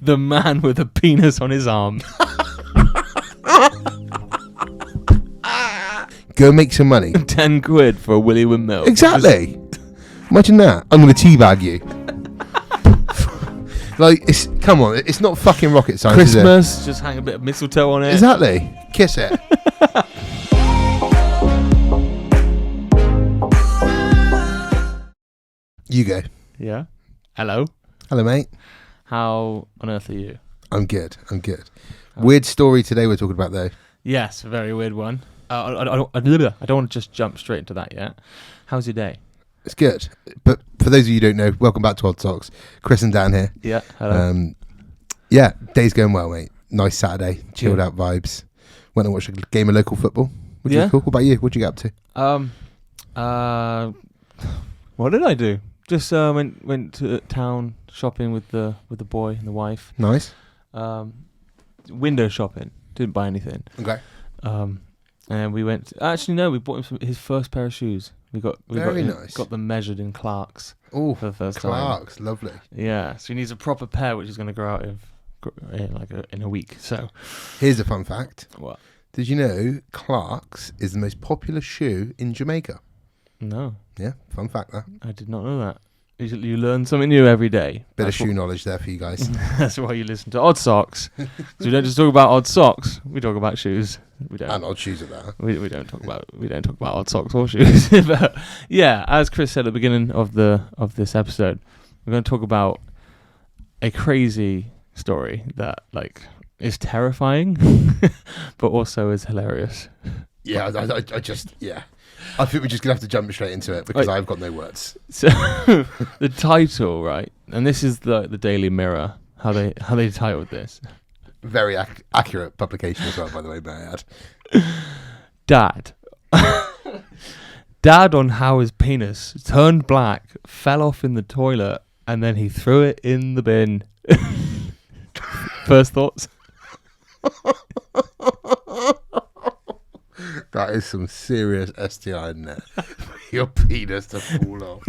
The man with a penis on his arm. Go make some money. 10 quid for a Willy Windmill. Exactly. Imagine that. I'm going to teabag you. Like, come on, it's not fucking rocket science. Christmas, is it? just hang a bit of mistletoe on it. Exactly. Kiss it. You go. Yeah. Hello. Hello, mate. How on earth are you? I'm good. Weird story today we're talking about, though. Yes, a very weird one. I don't want to just jump straight into that yet. How's your day? It's good. But for those of you who don't know, welcome back to Odd Socks. Chris and Dan here. Yeah, hello. Yeah, day's going well, mate. Nice Saturday, chilled out vibes. Went and watched a game of local football, which was cool. What about you? What'd you get up to? What did I do? Just went to town shopping with the boy and the wife. Nice. Window shopping. Didn't buy anything. Okay. And we went. Actually, no. We bought him his first pair of shoes. We got them measured in Clark's. Oh, for the first time. Clark's, lovely. Yeah. So he needs a proper pair, which is going to grow out in a week. So here's a fun fact. What? Did you know Clark's is the most popular shoe in Jamaica? No. Yeah, fun fact that. I did not know that. You learn something new every day. Bit of shoe knowledge there for you guys. That's why you listen to Odd Socks. So we don't just talk about odd socks. We talk about shoes. We don't. And odd shoes at that. We don't talk about odd socks or shoes. But yeah, as Chris said at the beginning of this episode, we're going to talk about a crazy story that is terrifying, but also is hilarious. Yeah, I think we're just gonna have to jump straight into it because I've got no words. So the title, right? And this is the Daily Mirror. How they titled this. Very accurate publication as well, by the way, may I add. Dad on how his penis turned black, fell off in the toilet, and then he threw it in the bin. First thoughts? That is some serious STI in there. Your penis to fall off.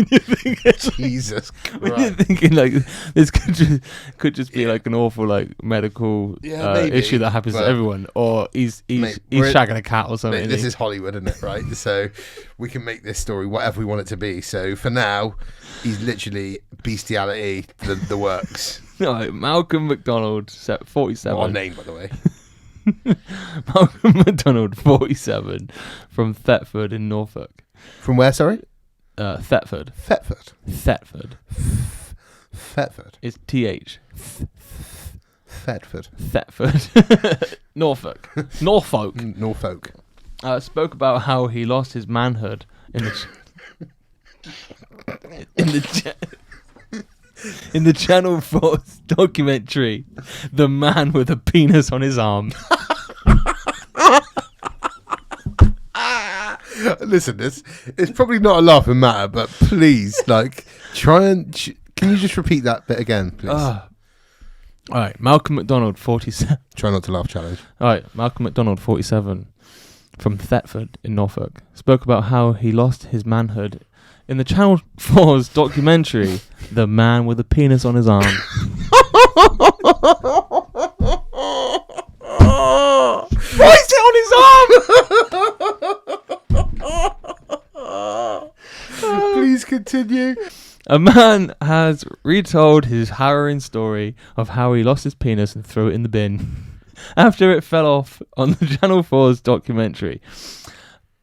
Jesus Christ. When you're thinking this could just be an awful medical issue that happens to everyone, or he's shagging a cat or something. Mate, this is Hollywood, isn't it? Right. So we can make this story whatever we want it to be. So for now, he's literally bestiality, the works. No, Malcolm McDonald, 47. What a name, by the way. Malcolm McDonald, 47, from Thetford in Norfolk. From where, sorry? Thetford. Thetford. Thetford. Thetford. It's TH. Thetford. Thetford. Norfolk. Norfolk. Spoke about how he lost his manhood in the Channel 4 documentary, The Man with a Penis on His Arm. Listen, it's probably not a laughing matter, but please, try and... can you just repeat that bit again, please? All right, Malcolm McDonald, 47. Try not to laugh challenge. All right, Malcolm McDonald, 47, from Thetford in Norfolk, spoke about how he lost his manhood in the Channel 4's documentary, The Man with a Penis on His Arm. Why is it on his arm? Please continue. A man has retold his harrowing story of how he lost his penis and threw it in the bin after it fell off on the Channel 4's documentary,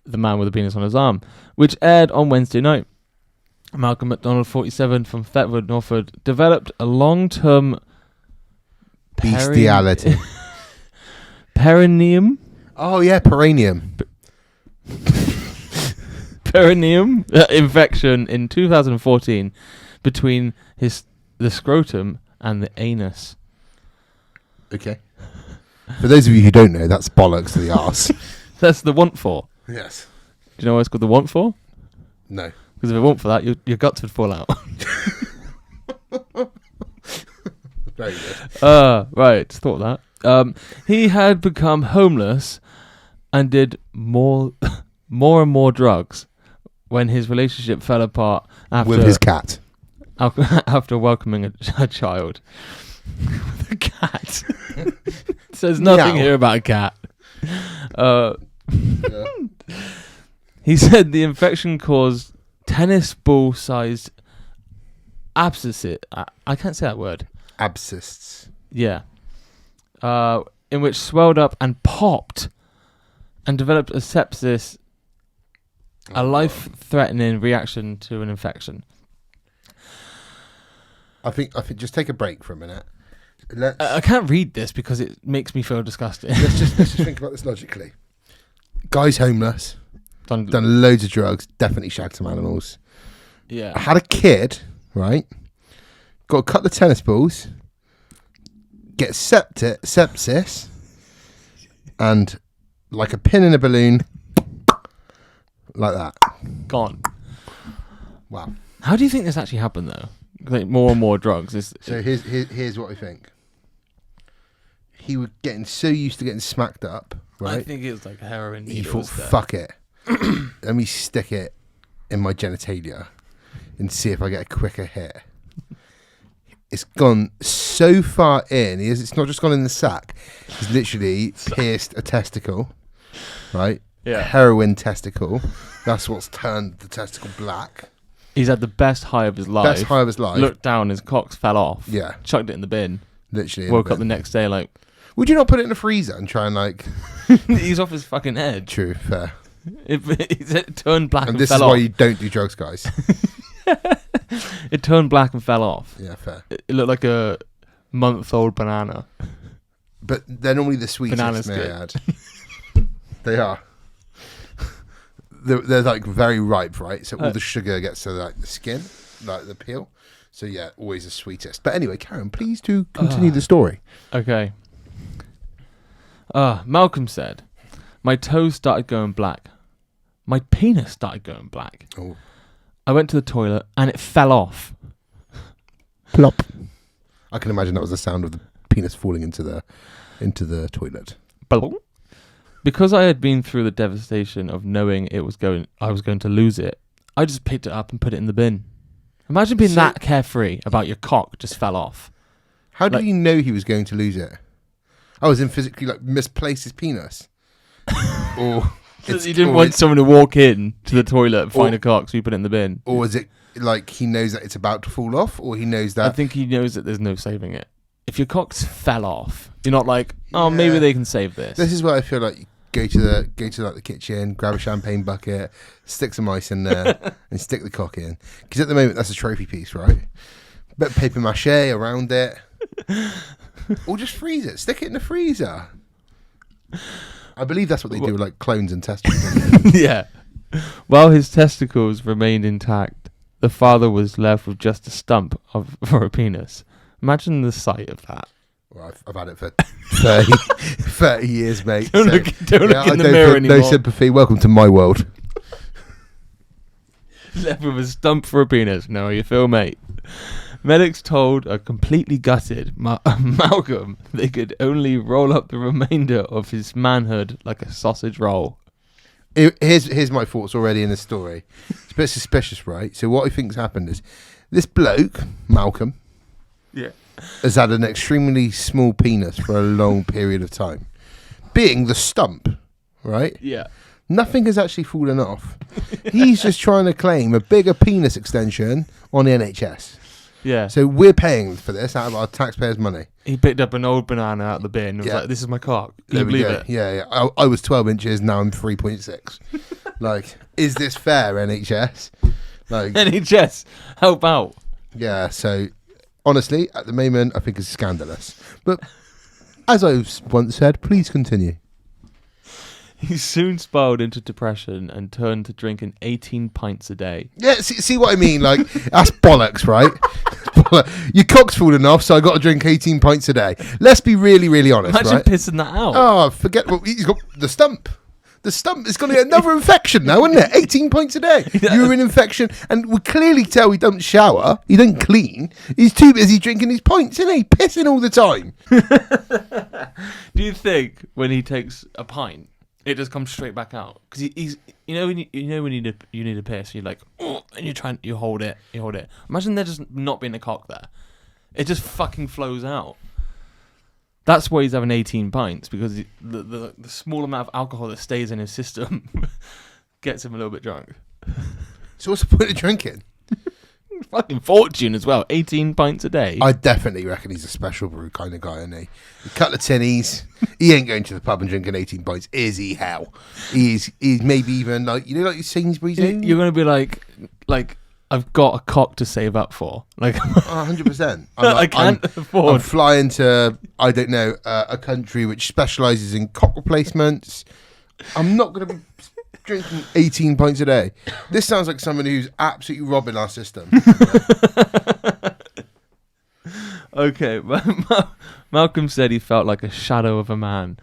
The Man with a Penis on His Arm, which aired on Wednesday night. Malcolm McDonald, 47, from Thetford, Norfolk, developed a long-term bestiality. Perineum? Oh, yeah, perineum. Perineum infection in 2014 between the scrotum and the anus. Okay. For those of you who don't know, that's bollocks to the arse. That's the want for. Yes. Do you know what it's called the want for? No. Because if it weren't for that, your guts would fall out. Very good. Right, thought that. He had become homeless and did more and more drugs when his relationship fell apart after with his cat. After welcoming a child says nothing Meow. here about a cat. Yeah. He said the infection caused tennis ball-sized abscesses. I can't say that word. Abscesses. Yeah. In which swelled up and popped and developed a sepsis, a life-threatening reaction to an infection. I think just take a break for a minute. I can't read this because it makes me feel disgusting. Let's just think about this logically. Guy's homeless, Done loads of drugs, definitely shagged some animals. Yeah. Had a kid, right? Got to cut the tennis balls, get sepsis, and like a pin in a balloon, like that. Gone. Wow. How do you think this actually happened, though? Like more and more drugs. So here's what I think. He was getting so used to getting smacked up, right? I think it was like heroin. He thought, fuck it. Let me stick it in my genitalia and see if I get a quicker hit. It's gone so far in. It's not just gone in the sack. He's literally pierced a testicle, right? Yeah. Heroin testicle. That's what's turned the testicle black. He's had the best high of his life. Best high of his life. Looked down, his cocks fell off. Yeah. Chucked it in the bin. Literally. Woke up the next day like... Would you not put it in the freezer and try and like... He's off his fucking head. True, fair. It turned black and this fell is off. why you don't do drugs, guys. It turned black and fell off. Yeah, fair. It looked like a month-old banana. But they're normally the sweetest. Banana's may I good. add. They are. They're like very ripe, right? So all the sugar gets to like the skin, like the peel. So yeah, always the sweetest. But anyway, Karen, please do continue the story. Okay. Malcolm said, my toes started going black. My penis started going black. Oh. I went to the toilet and it fell off. Plop. I can imagine that was the sound of the penis falling into the toilet. Plop. Because I had been through the devastation of knowing I was going to lose it, I just picked it up and put it in the bin. Imagine being that carefree about your cock just fell off. How did he know he was going to lose it? I was in physically like misplaced his penis. Or he didn't want someone to walk in to the toilet and find a cock, so he put it in the bin. Or is it like he knows that it's about to fall off, or he knows that... I think he knows that there's no saving it. If your cock's fell off, you're not like, maybe they can save this. This is where I feel like you go to the kitchen, grab a champagne bucket, stick some ice in there, and stick the cock in. Because at the moment that's a trophy piece, right? Bit of paper mache around it, or just freeze it. Stick it in the freezer. I believe that's what they do with like clones and testicles. Yeah. While his testicles remained intact, the father was left with just a stump for a penis. Imagine the sight of that. Well, I've had it for 30 years, mate. Don't look in the mirror anymore. No sympathy. Welcome to my world. Left with a stump for a penis. Know how you feel, mate? Medics told a completely gutted Malcolm they could only roll up the remainder of his manhood like a sausage roll. Here's my thoughts already in the story. It's a bit suspicious, right? So what I think's happened is this bloke, Malcolm, has had an extremely small penis for a long period of time. Being the stump, right? Yeah. Nothing has actually fallen off. He's just trying to claim a bigger penis extension on the NHS. Yeah. So we're paying for this out of our taxpayers' money. He picked up an old banana out of the bin and was like, this is my cock. Can you believe it? Yeah. I was 12 inches, now I'm 3.6. Like, is this fair, NHS? Like, NHS, help out. Yeah, so honestly, at the moment, I think it's scandalous. But as I once said, please continue. He soon spiraled into depression and turned to drinking 18 pints a day. Yeah, see what I mean? Like, that's bollocks, right? Your cock's falling off, so I got to drink 18 pints a day. Let's be really, really honest, Imagine right? pissing that out. Oh, forget what he's got. The stump. The stump is going to get another infection now, isn't it? 18 pints a day. Urine infection. And we clearly tell he don't shower. He don't clean. He's too busy drinking his pints, isn't he? Pissing all the time. Do you think when he takes a pint, it just comes straight back out? Because he's, when you need a piss, you're like, oh, and you hold it. Imagine there just not being a cock there. It just fucking flows out. That's why he's having 18 pints, because the small amount of alcohol that stays in his system gets him a little bit drunk. So what's the point of drinking? Fucking fortune as well. 18 pints a day. I definitely reckon he's a special brew kind of guy, isn't he? A couple of tinnies. He ain't going to the pub and drinking 18 pints. Is he? Hell, he's maybe even like your Sainsbury's. You're gonna be like I've got a cock to save up for. Like 100%. I can't afford. I'm flying to I don't know a country which specialises in cock replacements. I'm not going to be drinking 18 pints a day. This sounds like someone who's absolutely robbing our system. Okay, Malcolm said he felt like a shadow of a man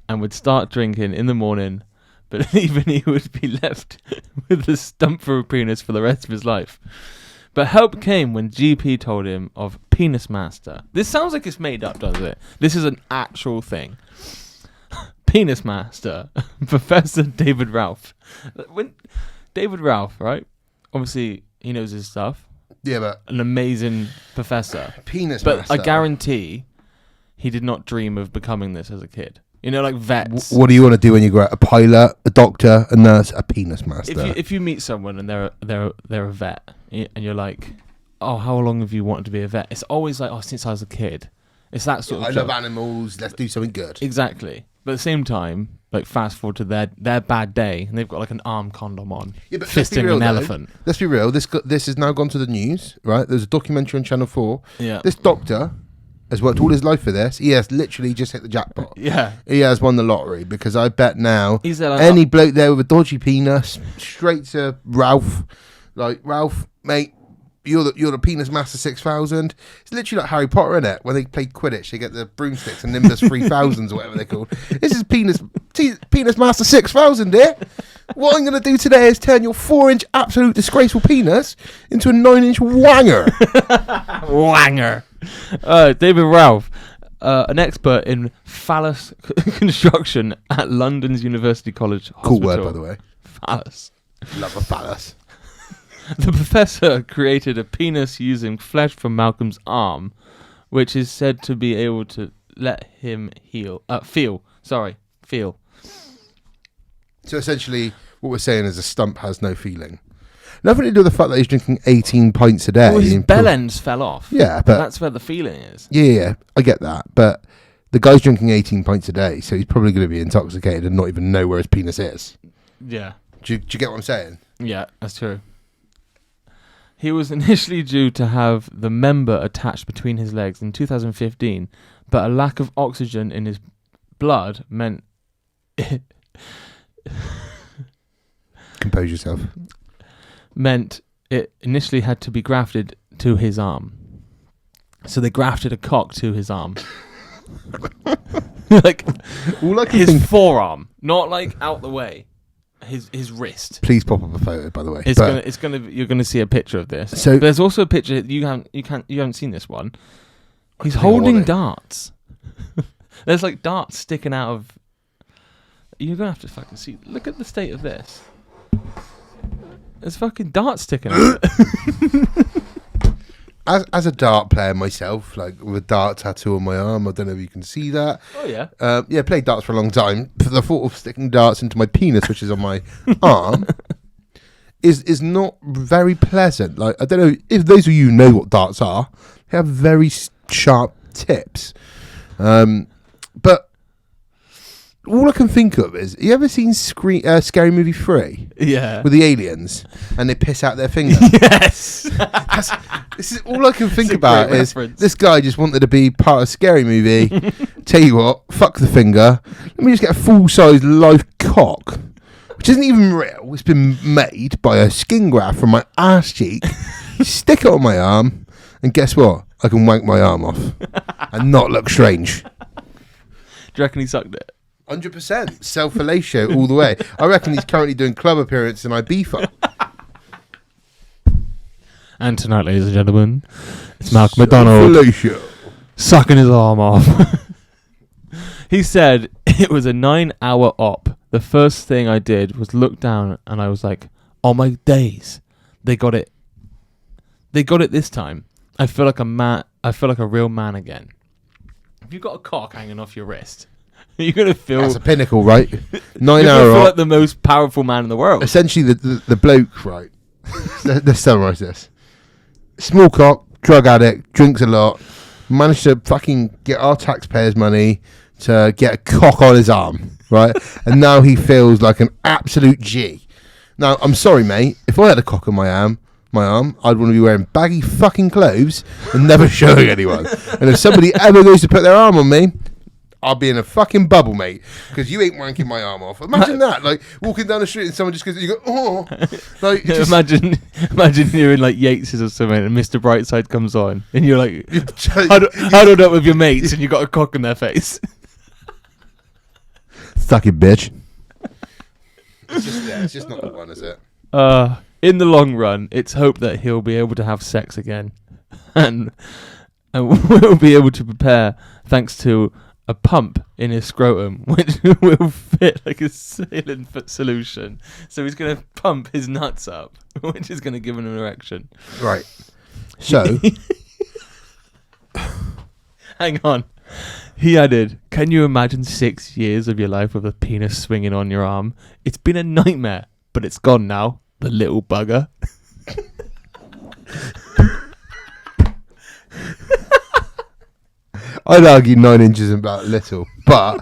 and would start drinking in the morning, but even he would be left with a stump for a penis for the rest of his life. But help came when GP told him of Penis Master. This sounds like it's made up, doesn't it? This is an actual thing. Penis Master, Professor David Ralph. When David Ralph, right? Obviously, he knows his stuff. Yeah, but an amazing professor. Penis but Master. I guarantee he did not dream of becoming this as a kid. You know, like vets. What do you want to do when you grow up? A pilot, a doctor, a nurse, a penis master. If you meet someone and they're a vet, and you're like, oh, how long have you wanted to be a vet? It's always like, oh, since I was a kid. It's that sort of. I love animals. Let's do something good. Exactly. But at the same time, like fast forward to their bad day, and they've got like an arm condom on, fisting an elephant. Let's be real. This has now gone to the news, right? There's a documentary on Channel 4. Yeah. This doctor has worked all his life for this. He has literally just hit the jackpot. Yeah. He has won the lottery, because I bet now He's like, any bloke there with a dodgy penis, straight to Ralph. Like, Ralph, mate, you're the Penis Master 6000. It's literally like Harry Potter, innit? When they play Quidditch, they get the broomsticks and Nimbus 3000s or whatever they're called. This is Penis Master 6000, dear. What I'm going to do today is turn your 4-inch absolute disgraceful penis into a 9-inch wanger. Wanger. David Ralph, an expert in phallus construction at London's University College Hospital. Cool word, by the way. Phallus. Love a phallus. The professor created a penis using flesh from Malcolm's arm, which is said to be able to let him feel. Feel. So essentially, what we're saying is a stump has no feeling. Nothing to do with the fact that he's drinking 18 pints a day. Well, his bell ends fell off. Yeah, but that's where the feeling is. Yeah, I get that. But the guy's drinking 18 pints a day, so he's probably going to be intoxicated and not even know where his penis is. Yeah. Do you get what I'm saying? Yeah, that's true. He was initially due to have the member attached between his legs in 2015, but a lack of oxygen in his blood meant Compose yourself. Meant it initially had to be grafted to his arm. So they grafted a cock to his arm. Like all I can his think forearm, not like out the way. His wrist. Please pop up a photo, by the way. You're gonna see a picture of this. So there's also a picture you haven't seen this one. He's holding darts. There's like darts sticking out of. You're gonna have to fucking see. Look at the state of this. There's fucking darts sticking out. As a dart player myself, like with a dart tattoo on my arm, I don't know if you can see that. Oh yeah. Yeah, played darts for a long time. For the thought of sticking darts into my penis, which is on my arm, is not very pleasant. Like, I don't know if those of you know what darts are. They have very sharp tips. But all I can think of is, you ever seen Scary Movie 3? Yeah. With the aliens, and they piss out their finger? Yes. This is all I can think about is this guy just wanted to be part of Scary Movie. Tell you what, fuck the finger. Let me just get a full-size live cock, which isn't even real. It's been made by a skin graft from my ass cheek. Stick it on my arm, and guess what? I can wank my arm off and not look strange. Do you reckon he sucked it? 100%. Self-fellatio all the way. I reckon he's currently doing club appearance in Ibiza. And tonight, ladies and gentlemen, it's Malcolm McDonald sucking his arm off. He said it was a 9-hour op. The first thing I did was look down and I was like, oh my days, they got it. They got it this time. I feel like a man. I feel like a real man again. if you've got a cock hanging off your wrist, you're gonna feel That's a pinnacle, right? you're 9 gonna hour feel op. like the most powerful man in the world. Essentially, the bloke, right? Let's summarise this. Small cock, drug addict, drinks a lot, managed to fucking get our taxpayers' money to get a cock on his arm, right? And now he feels like an absolute G. Now, I'm sorry, mate. If I had a cock on my arm, I'd want to be wearing baggy fucking clothes and never showing anyone. And if somebody ever goes to put their arm on me, I'll be in a fucking bubble, mate, because you ain't wanking my arm off. Imagine that, like walking down the street and someone just goes, you go, oh, like just, imagine you're in like Yates's or something, and Mr. Brightside comes on, and you're like huddled up with your mates, and you got a cock in their face. Suck it, bitch. It's just not the one, is it? In the long run, it's hoped that he'll be able to have sex again, and we'll be able to prepare thanks to a pump in his scrotum, which will fit like a saline solution. So he's going to pump his nuts up, which is going to give him an erection. Right. So, hang on. He added, "Can you imagine 6 years of your life with a penis swinging on your arm? It's been a nightmare, but it's gone now. The little bugger." I'd argue 9 inches isn't about little, but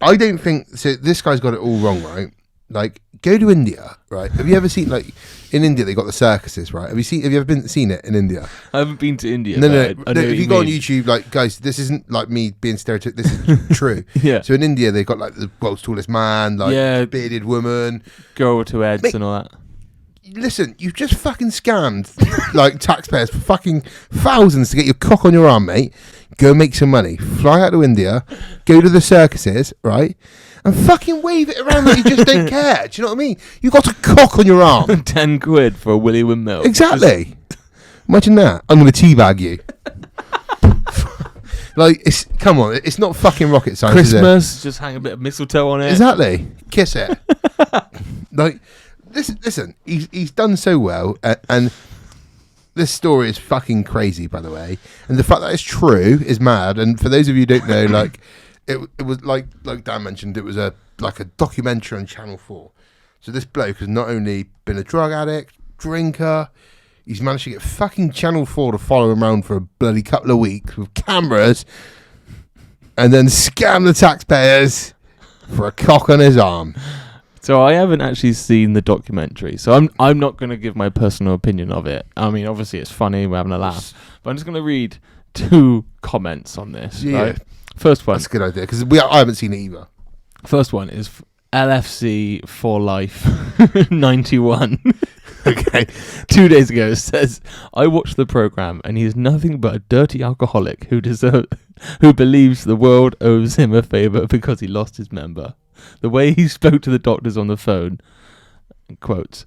I don't think so. This guy's got it all wrong, right? Like, go to India, right? Have you ever seen, like, in India they got the circuses, right? Have you ever seen it in India? I haven't been to India. No. I know If you go on YouTube, like, guys, this isn't like me being stereotypical. This is true. Yeah. So in India they've got like the world's tallest man, like bearded woman, girl with 2 heads, Mate, and all that. Listen, you've just fucking scammed like taxpayers for fucking thousands to get your cock on your arm, mate. Go make some money. Fly out to India, go to the circuses, right? And fucking wave it around like you just don't care. Do you know what I mean? You got a cock on your arm. 10 quid for a Willy windmill. Exactly. Imagine that. I'm going to teabag you. Like, come on, it's not fucking rocket science. Christmas, just hang a bit of mistletoe on it. Exactly. Kiss it. Like, listen, he's done so well, and this story is fucking crazy, by the way. And the fact that it's true is mad. And for those of you who don't know, like, it was like Dan mentioned, it was a documentary on Channel 4. So this bloke has not only been a drug addict, drinker, he's managed to get fucking Channel 4 to follow him around for a bloody couple of weeks with cameras, and then scam the taxpayers for a cock on his arm. So I haven't actually seen the documentary, so I'm not going to give my personal opinion of it. I mean, obviously it's funny, we're having a laugh, but I'm just going to read 2 comments on this. Yeah. Right? First one. That's a good idea, because I haven't seen it either. First one is LFC for Life 91. Okay. 2 days ago, it says, "I watched the program and he is nothing but a dirty alcoholic who believes the world owes him a favour because he lost his member. The way he spoke to the doctors on the phone, quotes,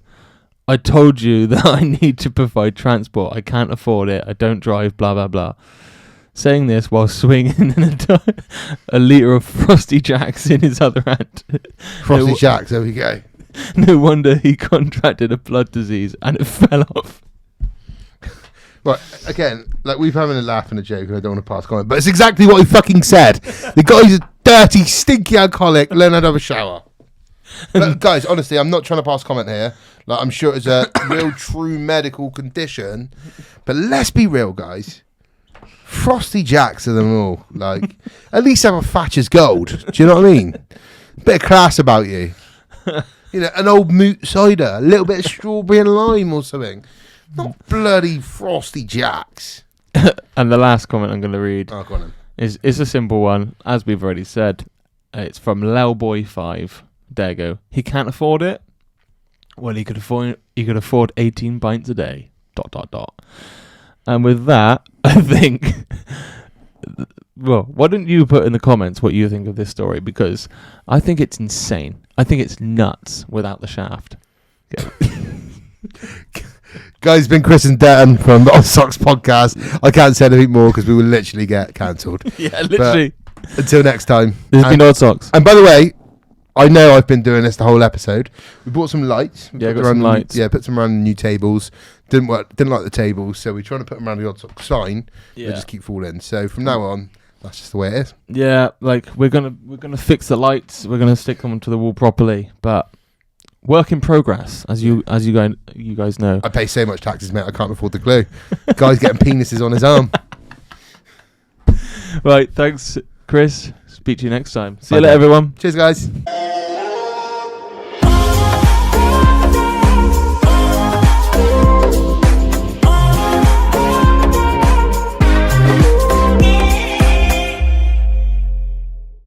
'I told you that I need to provide transport. I can't afford it. I don't drive, blah, blah, blah.' Saying this while swinging a litre of Frosty Jacks in his other hand. Frosty Jacks, there we go. No wonder he contracted a blood disease and it fell off." Right, again, like, we've having a laugh and a joke, and I don't want to pass comment, but it's exactly what he fucking said. The guy's a dirty, stinky alcoholic. Learn how to have a shower. But, guys, honestly, I'm not trying to pass comment here. Like, I'm sure it's a real, true medical condition, but let's be real, guys. Frosty Jacks are them all. Like, at least have a Thatcher's Gold. Do you know what I mean? Bit of class about you. You know, an old moot cider, a little bit of strawberry and lime or something. Not bloody Frosty Jacks. And the last comment I'm going to read Oh, go on then. is a simple one, as we've already said. It's from Lelboy5. There you go. He can't afford it. Well, he could afford 18 pints a day. ... And with that, I think, well, why don't you put in the comments what you think of this story? Because I think it's insane. I think it's nuts without the shaft. Okay. Guys, it's been Chris and Dan from the On Socks podcast. I can't say anything more because we will literally get cancelled. Yeah, literally. But until next time. This has been Odd Socks. And by the way, I know I've been doing this the whole episode. We bought some lights. Yeah, got some lights. Yeah, put some around the new tables. Didn't work. Didn't like the tables, so we're trying to put them around the Odd Socks sign. Yeah. They just keep falling. So from now on, that's just the way it is. Yeah, like we're gonna fix the lights. We're gonna stick them onto the wall properly, but work in progress, as you guys know. I pay so much taxes, mate. I can't afford the glue. Guy's getting penises on his arm. Right, thanks, Chris. Speak to you next time. See Bye, you later, mate. everyone. Cheers, guys.